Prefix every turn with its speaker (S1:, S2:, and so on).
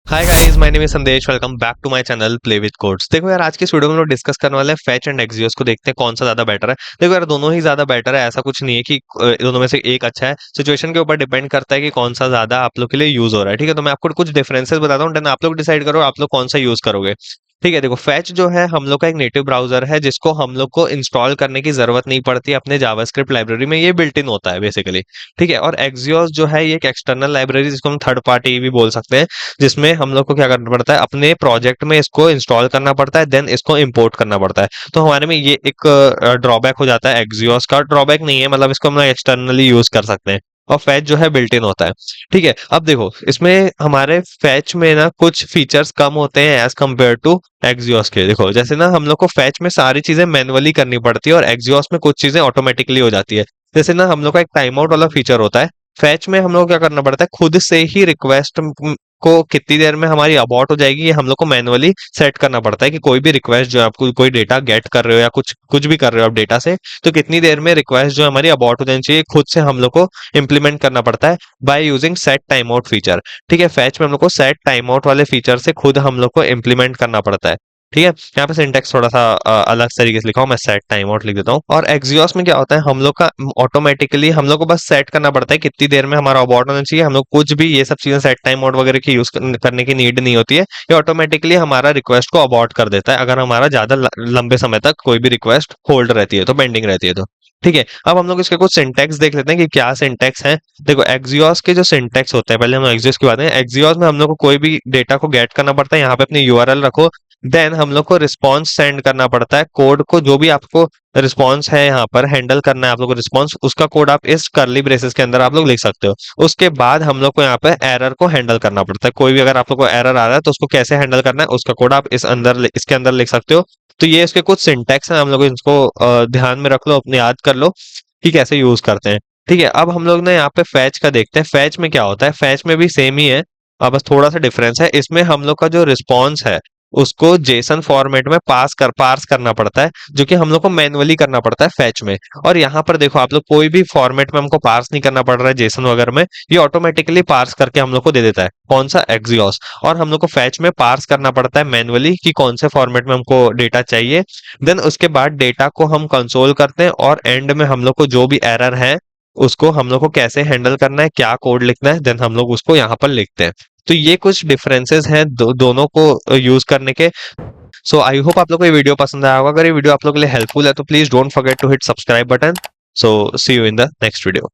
S1: Hi guys, my name is Sandesh. Welcome back to my channel play with codes. देखो यार, आज की इस वीडियो में हम लोग डिस्कस करने वाले हैं फैच एंड एक्सियोस को। देखते हैं कौन सा ज्यादा बेटर है। देखो यार, दोनों ही ज्यादा बेटर है, ऐसा कुछ नहीं है कि दोनों में से एक अच्छा है। सिचुएशन के ऊपर डिपेंड करता है कि कौन सा ज्यादा आप लोग के लिए यूज हो रहा है। ठीक है, तो मैं आपको कुछ डिफरेंसेस बताता हूँ, देन आप लोग डिसाइड करो आप लोग कौन सा यूज करोगे। ठीक है, देखो फैच जो है हम लोग का एक नेटिव ब्राउजर है जिसको हम लोग को इंस्टॉल करने की जरूरत नहीं पड़ती अपने जावास्क्रिप्ट लाइब्रेरी में, ये बिल्ट इन होता है बेसिकली। ठीक है, और एक्सियोस जो है ये एक एक्सटर्नल लाइब्रेरी जिसको हम थर्ड पार्टी भी बोल सकते हैं, जिसमें हम लोग को क्या करना पड़ता है, अपने प्रोजेक्ट में इसको इंस्टॉल करना पड़ता है, देन इसको इंपोर्ट करना पड़ता है। तो हमारे में ये एक ड्रॉबैक हो जाता है। एक्सियोस का ड्रॉबैक नहीं है, मतलब इसको हम लोग एक्सटर्नली यूज कर सकते हैं, और फैच जो है बिल्ट इन होता है। ठीक है, अब देखो इसमें हमारे फैच में ना कुछ फीचर्स कम होते हैं एज कम्पेयर टू एक्सियोस के। देखो जैसे ना हम लोग को फैच में सारी चीजें मैनुअली करनी पड़ती है और एक्सियोस में कुछ चीजें ऑटोमेटिकली हो जाती है। जैसे ना हम लोग का एक टाइम आउट वाला फीचर होता है, फैच में हम लोग क्या करना पड़ता है, खुद से ही रिक्वेस्ट को कितनी देर में हमारी अबॉर्ट हो जाएगी ये हम लोग को मैनुअली सेट करना पड़ता है। कि कोई भी रिक्वेस्ट जो आपको कोई डेटा गेट कर रहे हो या कुछ कुछ भी कर रहे हो आप डेटा से, तो कितनी देर में रिक्वेस्ट जो हमारी अबॉर्ट हो जानी चाहिए, खुद से हम लोग को इंप्लीमेंट करना पड़ता है by using set time out feature. ठीक है, फैच में हम लोग को सेट टाइम आउट वाले फीचर से खुद हम लोग को इंप्लीमेंट करना पड़ता है। ठीक है, यहाँ पे सिंटेक्स थोड़ा सा अलग तरीके से लिखा हूँ, मैं सेट टाइम आउट लिख देता हूँ। और एक्सियोस में क्या होता है, हम लोग का ऑटोमेटिकली हम लोग को बस सेट करना पड़ता है कितनी देर में हमारा अबॉर्ट होना चाहिए। हम लोग कुछ भी ये सब चीजें सेट टाइम आउट वगैरह की यूज करने की नीड नहीं होती है। ये ऑटोमेटिकली हमारा रिक्वेस्ट को अबॉर्ट कर देता है अगर हमारा ज्यादा लंबे समय तक कोई भी रिक्वेस्ट होल्ड रहती है, तो पेंडिंग रहती है तो। ठीक है, अब हम लोग इसके कुछ सिंटेक्स देख लेते हैं कि क्या सिंटेक्स है। देखो एक्सियोस के जो सिंटेक्स होते हैं, पहले हम एक्सियोस की बात करें। एक्सियोस में हम लोग को कोई भी डेटा को गेट करना पड़ता है, यहाँ पे अपनी यूआरएल रखो, देन हम लोग को रिस्पॉन्स सेंड करना पड़ता है। कोड को जो भी आपको रिस्पॉन्स है यहाँ पर हैंडल करना है आप लोग को रिस्पॉन्स, उसका कोड आप इस कर्ली ब्रेसेस के अंदर आप लोग लिख सकते हो। उसके बाद हम लोग को यहाँ पे एरर को हैंडल करना पड़ता है। कोई भी अगर आप लोग को एरर आ रहा है तो उसको कैसे हैंडल करना है उसका कोड आप इसके अंदर लिख सकते हो। तो ये इसके कुछ सिंटेक्स हैं, हम लोग इसको ध्यान में रख लो, अपने याद कर लो कि कैसे यूज करते हैं। ठीक है, अब हम लोग ना यहाँ पे फैच का देखते हैं। फैच में क्या होता है, फैच में भी सेम ही है, बस थोड़ा सा डिफरेंस है। इसमें हम लोग का जो रिस्पॉन्स है उसको जेसन फॉर्मेट में पार्स करना पड़ता है, जो कि हम लोग को मैनुअली करना पड़ता है फैच में। और यहाँ पर देखो आप लोग कोई भी फॉर्मेट में हमको पार्स नहीं करना पड़ रहा है जेसन वगैरह में, ये ऑटोमेटिकली पार्स करके हम लोग को दे देता है। कौन सा, एक्सियोस। और हम लोग को फैच में पार्स करना पड़ता है मैनुअली कि कौन से फॉर्मेट में हमको डेटा चाहिए। देन उसके बाद डेटा को हम कंसोल करते हैं, और एंड में हम लोग को जो भी एरर है उसको हम लोग को कैसे हैंडल करना है, क्या कोड लिखना है, देन हम लोग उसको यहाँ पर लिखते हैं। तो ये कुछ डिफरेंसेस हैं दोनों को यूज करने के। सो आई होप आप लोग को ये वीडियो पसंद आया होगा। अगर ये वीडियो आप लोग के लिए हेल्पफुल है तो please don't forget to hit subscribe button. So see you in the next video.